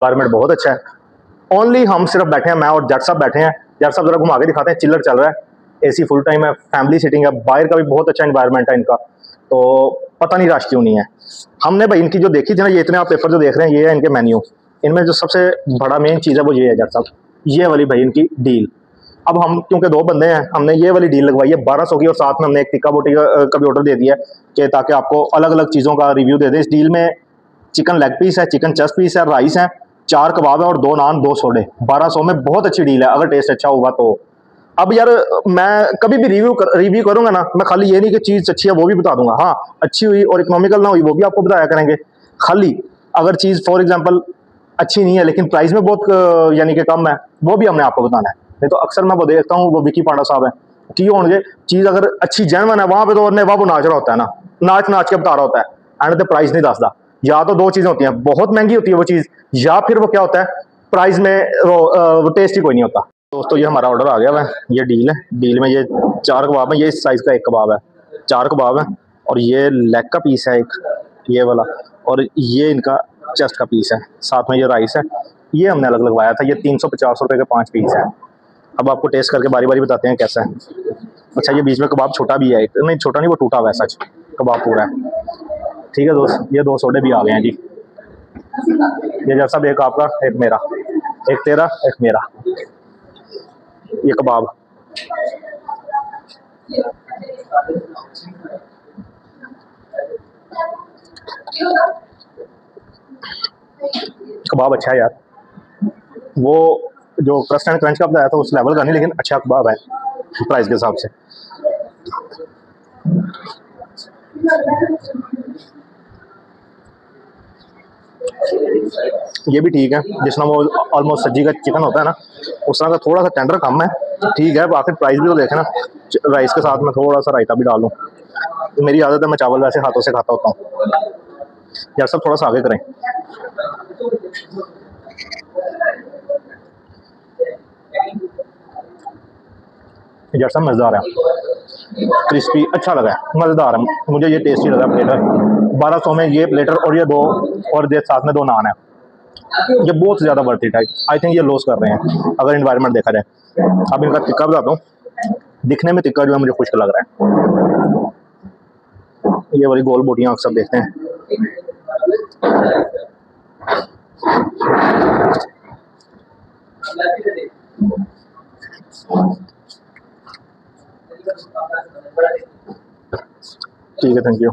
Environment बहुत अच्छा है। ओनली हम सिर्फ बैठे हैं, मैं और जट साहब बैठे हैं। जट साहब जरा घुमा के दिखाते हैं, चिल्लर चल रहा है, एसी फुल टाइम है, फैमिली सीटिंग है, बाहर का भी बहुत अच्छा एनवायरमेंट है इनका। तो पता नहीं रश क्यों नहीं है। हमने भाई इनकी जो देखी थी ना, ये इतने आप पेपर जो देख रहे हैं, ये है इनके मेन्यू। इनमें जो सबसे बड़ा मेन चीज़ है वो ये है जट साहब, ये वाली भाई इनकी डील। अब हम क्योंकि दो बंदे हैं, हमने ये वाली डील लगवाई है 1200 की, और साथ में हमने एक टिक्का बोटी का भी ऑर्डर दे दिया है कि ताकि आपको अलग अलग चीज़ों का रिव्यू दे दें। इस डील में चिकन लेग पीस है, चिकन चेस्ट पीस है, राइस है, 4 कबाब है और 2 नान 2 सोडे। 1200 में बहुत अच्छी डील है अगर टेस्ट अच्छा होगा तो। अब यार मैं कभी भी रिव्यू करूंगा ना, मैं खाली ये नहीं कि चीज़ अच्छी है वो भी बता दूंगा। हाँ, अच्छी हुई और इकोनॉमिकल ना हुई वो भी आपको बताया करेंगे। खाली अगर चीज़ फॉर एग्जांपल अच्छी नहीं है लेकिन प्राइस में बहुत यानी कि कम है, वो भी हमने आपको बताना है। नहीं तो अक्सर मैं वो देखता हूँ, वो विकी पांडा साहब है, की होंगे चीज़ अगर अच्छी जेन्युइन है वहां पे तो उन्हें वो नाच रहा होता है ना, नाच नाच के बता रहा होता है एंड द प्राइस नहीं दसदा। या तो दो चीज़ें होती हैं, बहुत महंगी होती है वो चीज़, या फिर वो क्या होता है प्राइस में वो टेस्ट ही कोई नहीं होता। दोस्तों ये हमारा ऑर्डर आ गया है, ये डील है। डील में ये 4 कबाब है, ये इस साइज़ का एक कबाब है, 4 कबाब है, और ये लेग का पीस है एक, ये वाला, और ये इनका चेस्ट का पीस है, साथ में ये राइस है। ये हमने अलग लगवाया था, ये 350 रुपये के 5 पीस है। अब आपको टेस्ट करके बारी बारी बताते हैं कैसा है। अच्छा, ये बीच में कबाब छोटा भी है, एक नहीं छोटा नहीं, वो टूटा हुआ है सच, कबाब पूरा है। ठीक है दोस्त, ये 2 सोडे भी आ गए हैं जी। ये जैसा भी, एक आपका एक मेरा, एक तेरा एक मेरा, ये कबाब। कबाब अच्छा है यार, वो जो क्रस्ट एंड क्रंच का बताया था उस लेवल का नहीं, लेकिन अच्छा कबाब है प्राइस के हिसाब से। ये भी ठीक है, जिस तरह वो ऑलमोस्ट सज्जी का चिकन होता है ना, उस तरह का थोड़ा सा टेंडर कम है, ठीक है। आखिर प्राइस भी तो देखे ना, राइस के साथ में थोड़ा सा रायता भी डाल दूँ। तो मेरी आदत है, मैं चावल वैसे हाथों से खाता होता हूँ यार। सब थोड़ा सा आगे करें। यार सब मज़ेदार है, क्रिस्पी अच्छा लगा है, मज़ेदार है, मुझे ये टेस्टी लगा प्लेटर। 1200 में ये प्लेटर और ये दो, और ये साथ में 2 नान है, ये बहुत ज़्यादा वर्थ इट है। आई थिंक ये लॉस कर रहे हैं अगर इन्वायरमेंट देखा जाए। अब इनका टिक्का बताता हूँ, दिखने में टिक्का जो है मुझे खुश्क लग रहा है। ये वाली गोल बोटियाँ अक्सर देखते हैं। ठीक है, थैंक यू।